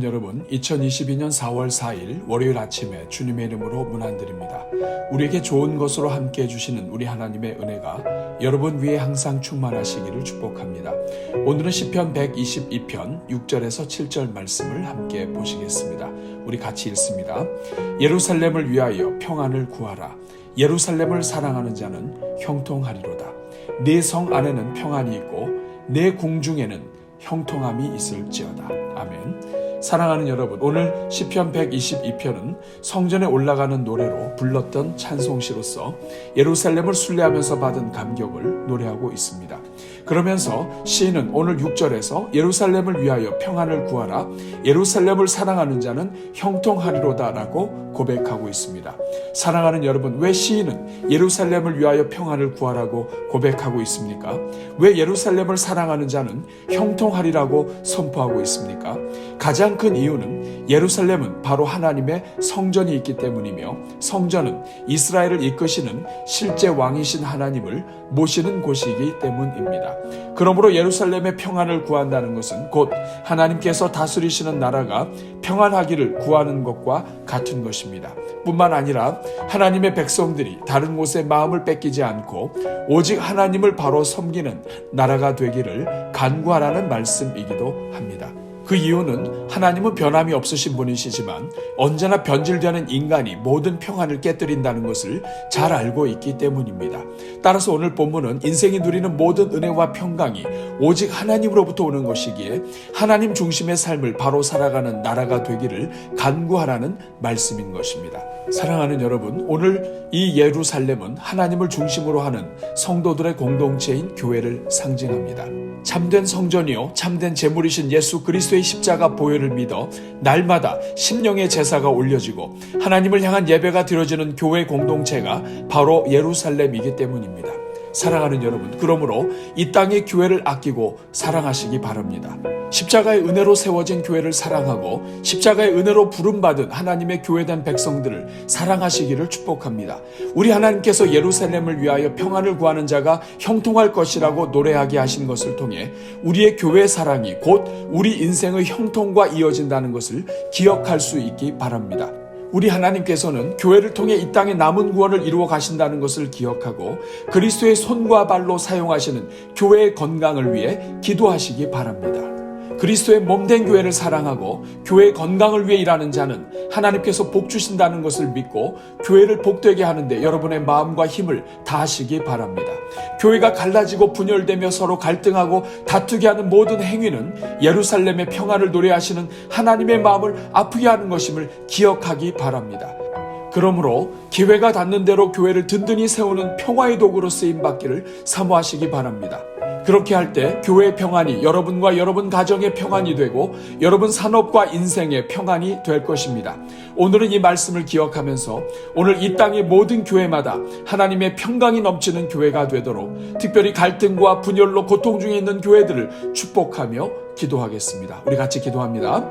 사랑하는 여러분, 2022년 4월 4일 월요일 아침에 주님의 이름으로 문안드립니다. 우리에게 좋은 것으로 함께해 주시는 우리 하나님의 은혜가 여러분 위에 항상 충만하시기를 축복합니다. 오늘은 시편 122편 6절에서 7절 말씀을 함께 보시겠습니다. 우리 같이 읽습니다. 예루살렘을 위하여 평안을 구하라. 예루살렘을 사랑하는 자는 형통하리로다. 네 성 안에는 평안이 있고 내 궁중에는 형통함이 있을지어다. 아멘. 사랑하는 여러분, 오늘 시편 122편은 성전에 올라가는 노래로 불렀던 찬송시로서 예루살렘을 순례하면서 받은 감격을 노래하고 있습니다. 그러면서 시인은 오늘 6절에서 예루살렘을 위하여 평안을 구하라, 예루살렘을 사랑하는 자는 형통하리로다 라고 고백하고 있습니다. 사랑하는 여러분, 왜 시인은 예루살렘을 위하여 평안을 구하라고 고백하고 있습니까? 왜 예루살렘을 사랑하는 자는 형통하리라고 선포하고 있습니까? 가장 큰 이유는 예루살렘은 바로 하나님의 성전이 있기 때문이며, 성전은 이스라엘을 이끄시는 실제 왕이신 하나님을 모시는 곳이기 때문입니다. 그러므로 예루살렘의 평안을 구한다는 것은 곧 하나님께서 다스리시는 나라가 평안하기를 구하는 것과 같은 것입니다. 뿐만 아니라 하나님의 백성들이 다른 곳에 마음을 뺏기지 않고 오직 하나님을 바로 섬기는 나라가 되기를 간구하라는 말씀이기도 합니다. 그 이유는 하나님은 변함이 없으신 분이시지만 언제나 변질되는 인간이 모든 평안을 깨뜨린다는 것을 잘 알고 있기 때문입니다. 따라서 오늘 본문은 인생이 누리는 모든 은혜와 평강이 오직 하나님으로부터 오는 것이기에 하나님 중심의 삶을 바로 살아가는 나라가 되기를 간구하라는 말씀인 것입니다. 사랑하는 여러분, 오늘 이 예루살렘은 하나님을 중심으로 하는 성도들의 공동체인 교회를 상징합니다. 참된 성전이요 참된 제물이신 예수 그리스도의 십자가 보혈을 믿어 날마다 심령의 제사가 올려지고 하나님을 향한 예배가 드려지는 교회 공동체가 바로 예루살렘이기 때문입니다. 사랑하는 여러분, 그러므로 이 땅의 교회를 아끼고 사랑하시기 바랍니다. 십자가의 은혜로 세워진 교회를 사랑하고 십자가의 은혜로 부름받은 하나님의 교회된 백성들을 사랑하시기를 축복합니다. 우리 하나님께서 예루살렘을 위하여 평안을 구하는 자가 형통할 것이라고 노래하게 하신 것을 통해 우리의 교회 사랑이 곧 우리 인생의 형통과 이어진다는 것을 기억할 수 있기 바랍니다. 우리 하나님께서는 교회를 통해 이 땅의 남은 구원을 이루어 가신다는 것을 기억하고 그리스도의 손과 발로 사용하시는 교회의 건강을 위해 기도하시기 바랍니다. 그리스도의 몸된 교회를 사랑하고 교회의 건강을 위해 일하는 자는 하나님께서 복 주신다는 것을 믿고 교회를 복되게 하는데 여러분의 마음과 힘을 다하시기 바랍니다. 교회가 갈라지고 분열되며 서로 갈등하고 다투게 하는 모든 행위는 예루살렘의 평안을 노래하시는 하나님의 마음을 아프게 하는 것임을 기억하기 바랍니다. 그러므로 기회가 닿는 대로 교회를 든든히 세우는 평화의 도구로 쓰임받기를 사모하시기 바랍니다. 그렇게 할 때 교회의 평안이 여러분과 여러분 가정의 평안이 되고 여러분 산업과 인생의 평안이 될 것입니다. 오늘은 이 말씀을 기억하면서 오늘 이 땅의 모든 교회마다 하나님의 평강이 넘치는 교회가 되도록 특별히 갈등과 분열로 고통 중에 있는 교회들을 축복하며 기도하겠습니다. 우리 같이 기도합니다.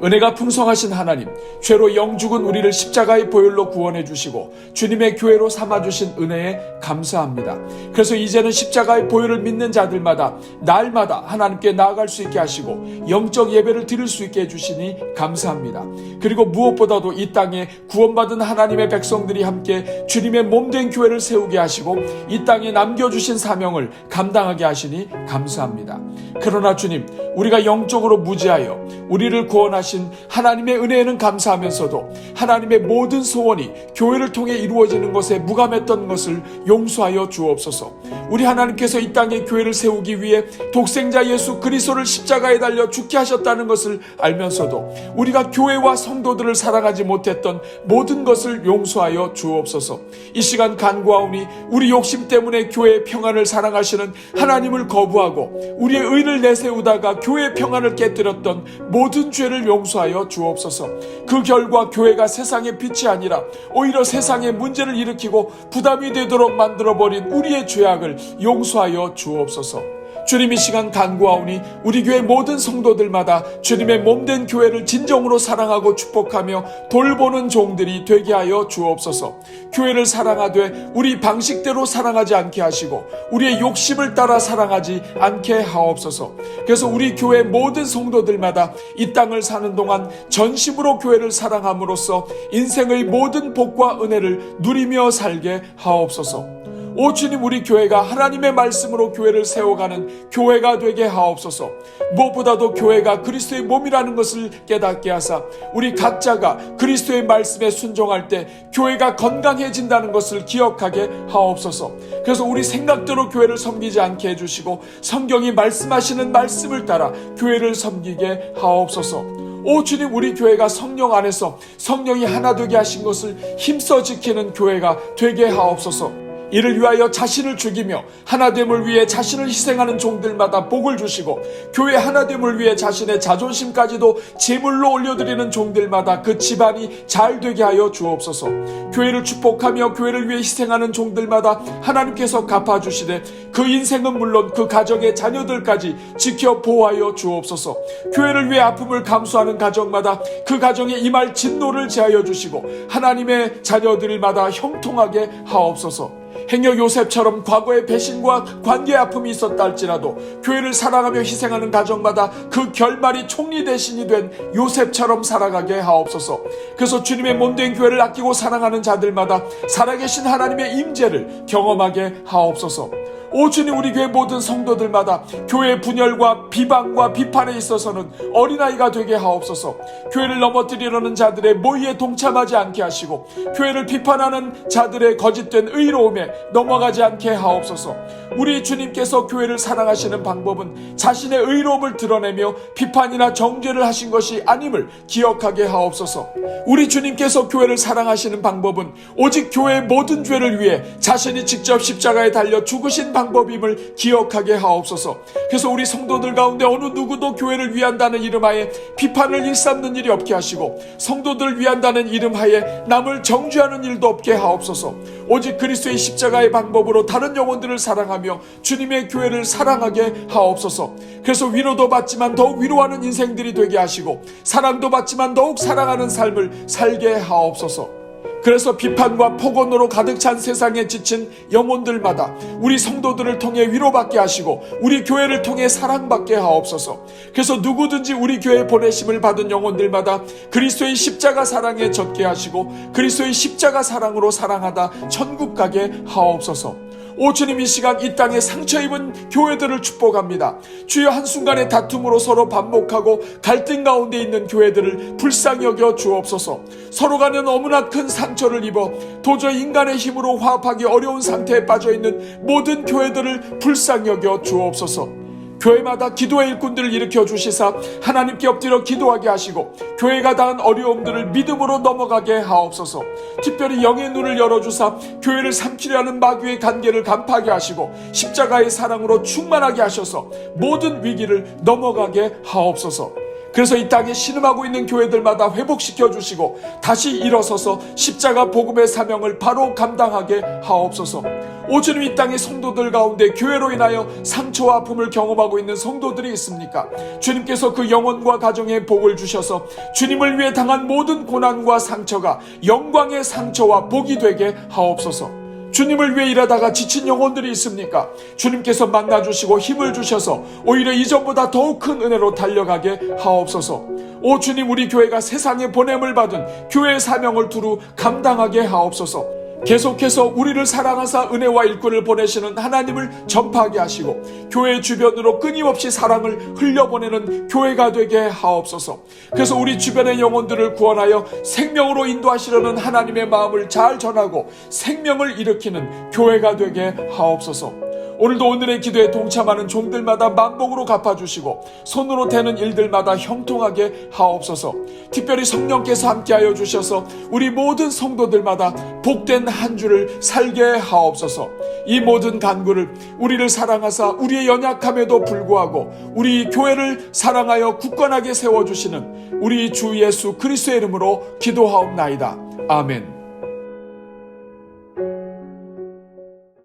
은혜가 풍성하신 하나님, 죄로 영죽은 우리를 십자가의 보혈로 구원해 주시고 주님의 교회로 삼아주신 은혜에 감사합니다. 그래서 이제는 십자가의 보혈을 믿는 자들마다 날마다 하나님께 나아갈 수 있게 하시고 영적 예배를 드릴 수 있게 해주시니 감사합니다. 그리고 무엇보다도 이 땅에 구원받은 하나님의 백성들이 함께 주님의 몸된 교회를 세우게 하시고 이 땅에 남겨주신 사명을 감당하게 하시니 감사합니다. 그러나 주님, 우리가 영적으로 무지하여 우리를 구원하신 하나님의 은혜에는 감사하면서도 하나님의 모든 소원이 교회를 통해 이루어지는 것에 무감했던 것을 용서하여 주옵소서. 우리 하나님께서 이 땅에 교회를 세우기 위해 독생자 예수 그리스도를 십자가에 달려 죽게 하셨다는 것을 알면서도 우리가 교회와 성도들을 사랑하지 못했던 모든 것을 용서하여 주옵소서. 이 시간 간구하오니 우리 욕심 때문에 교회의 평안을 사랑하시는 하나님을 거부하고 우리의 의를 내세우다가 교회의 평안을 깨뜨렸던 모든 죄를 용서하여 주옵소서. 그 결과 교회가 세상의 빛이 아니라 오히려 세상에 문제를 일으키고 부담이 되도록 만들어버린 우리의 죄악을 용서하여 주옵소서. 주님 이 시간 간구하오니 우리 교회 모든 성도들마다 주님의 몸된 교회를 진정으로 사랑하고 축복하며 돌보는 종들이 되게 하여 주옵소서. 교회를 사랑하되 우리 방식대로 사랑하지 않게 하시고 우리의 욕심을 따라 사랑하지 않게 하옵소서. 그래서 우리 교회 모든 성도들마다 이 땅을 사는 동안 전심으로 교회를 사랑함으로써 인생의 모든 복과 은혜를 누리며 살게 하옵소서. 오 주님, 우리 교회가 하나님의 말씀으로 교회를 세워가는 교회가 되게 하옵소서. 무엇보다도 교회가 그리스도의 몸이라는 것을 깨닫게 하사 우리 각자가 그리스도의 말씀에 순종할 때 교회가 건강해진다는 것을 기억하게 하옵소서. 그래서 우리 생각대로 교회를 섬기지 않게 해주시고 성경이 말씀하시는 말씀을 따라 교회를 섬기게 하옵소서. 오 주님, 우리 교회가 성령 안에서 성령이 하나 되게 하신 것을 힘써 지키는 교회가 되게 하옵소서. 이를 위하여 자신을 죽이며 하나됨을 위해 자신을 희생하는 종들마다 복을 주시고 교회 하나됨을 위해 자신의 자존심까지도 제물로 올려드리는 종들마다 그 집안이 잘 되게 하여 주옵소서. 교회를 축복하며 교회를 위해 희생하는 종들마다 하나님께서 갚아주시되 그 인생은 물론 그 가정의 자녀들까지 지켜 보호하여 주옵소서. 교회를 위해 아픔을 감수하는 가정마다 그 가정에 임할 진노를 제하여 주시고 하나님의 자녀들마다 형통하게 하옵소서. 행여 요셉처럼 과거의 배신과 관계 아픔이 있었다 할지라도 교회를 사랑하며 희생하는 가정마다 그 결말이 총리 대신이 된 요셉처럼 살아가게 하옵소서. 그래서 주님의 몸된 교회를 아끼고 사랑하는 자들마다 살아계신 하나님의 임재를 경험하게 하옵소서. 오 주님, 우리 교회 모든 성도들마다 교회의 분열과 비방과 비판에 있어서는 어린아이가 되게 하옵소서. 교회를 넘어뜨리려는 자들의 모의에 동참하지 않게 하시고 교회를 비판하는 자들의 거짓된 의로움에 넘어가지 않게 하옵소서. 우리 주님께서 교회를 사랑하시는 방법은 자신의 의로움을 드러내며 비판이나 정죄를 하신 것이 아님을 기억하게 하옵소서. 우리 주님께서 교회를 사랑하시는 방법은 오직 교회의 모든 죄를 위해 자신이 직접 십자가에 달려 죽으신 방법임을 기억하게 하옵소서. 그래서 우리 성도들 가운데 어느 누구도 교회를 위한다는 이름하에 비판을 일삼는 일이 없게 하시고 성도들을 위한다는 이름하에 남을 정죄하는 일도 없게 하옵소서. 오직 그리스도의 십자가의 방법으로 다른 영혼들을 사랑하며 주님의 교회를 사랑하게 하옵소서. 그래서 위로도 받지만 더욱 위로하는 인생들이 되게 하시고 사랑도 받지만 더욱 사랑하는 삶을 살게 하옵소서. 그래서 비판과 폭언으로 가득 찬 세상에 지친 영혼들마다 우리 성도들을 통해 위로받게 하시고 우리 교회를 통해 사랑받게 하옵소서. 그래서 누구든지 우리 교회에 보내심을 받은 영혼들마다 그리스도의 십자가 사랑에 젖게 하시고 그리스도의 십자가 사랑으로 사랑하다 천국 가게 하옵소서. 오 주님, 이 시간 이 땅에 상처 입은 교회들을 축복합니다. 주여, 한순간의 다툼으로 서로 반목하고 갈등 가운데 있는 교회들을 불쌍히 여겨 주옵소서. 서로 간에 너무나 큰 상처를 입어 도저히 인간의 힘으로 화합하기 어려운 상태에 빠져있는 모든 교회들을 불쌍히 여겨 주옵소서. 교회마다 기도의 일꾼들을 일으켜 주시사 하나님께 엎드려 기도하게 하시고 교회가 당한 어려움들을 믿음으로 넘어가게 하옵소서. 특별히 영의 눈을 열어주사 교회를 삼키려 하는 마귀의 간계를 간파하게 하시고 십자가의 사랑으로 충만하게 하셔서 모든 위기를 넘어가게 하옵소서. 그래서 이 땅에 신음하고 있는 교회들마다 회복시켜 주시고 다시 일어서서 십자가 복음의 사명을 바로 감당하게 하옵소서. 오 주님, 이 땅의 성도들 가운데 교회로 인하여 상처와 아픔을 경험하고 있는 성도들이 있습니까? 주님께서 그 영혼과 가정에 복을 주셔서 주님을 위해 당한 모든 고난과 상처가 영광의 상처와 복이 되게 하옵소서. 주님을 위해 일하다가 지친 영혼들이 있습니까? 주님께서 만나주시고 힘을 주셔서 오히려 이전보다 더욱 큰 은혜로 달려가게 하옵소서. 오 주님, 우리 교회가 세상에 보냄을 받은 교회의 사명을 두루 감당하게 하옵소서. 계속해서 우리를 사랑하사 은혜와 일꾼을 보내시는 하나님을 전파하게 하시고 교회 주변으로 끊임없이 사랑을 흘려보내는 교회가 되게 하옵소서. 그래서 우리 주변의 영혼들을 구원하여 생명으로 인도하시려는 하나님의 마음을 잘 전하고 생명을 일으키는 교회가 되게 하옵소서. 오늘도 오늘의 기도에 동참하는 종들마다 만복으로 갚아주시고 손으로 되는 일들마다 형통하게 하옵소서. 특별히 성령께서 함께하여 주셔서 우리 모든 성도들마다 복된 한 주를 살게 하옵소서. 이 모든 간구를 우리를 사랑하사 우리의 연약함에도 불구하고 우리 교회를 사랑하여 굳건하게 세워주시는 우리 주 예수 그리스도의 이름으로 기도하옵나이다. 아멘.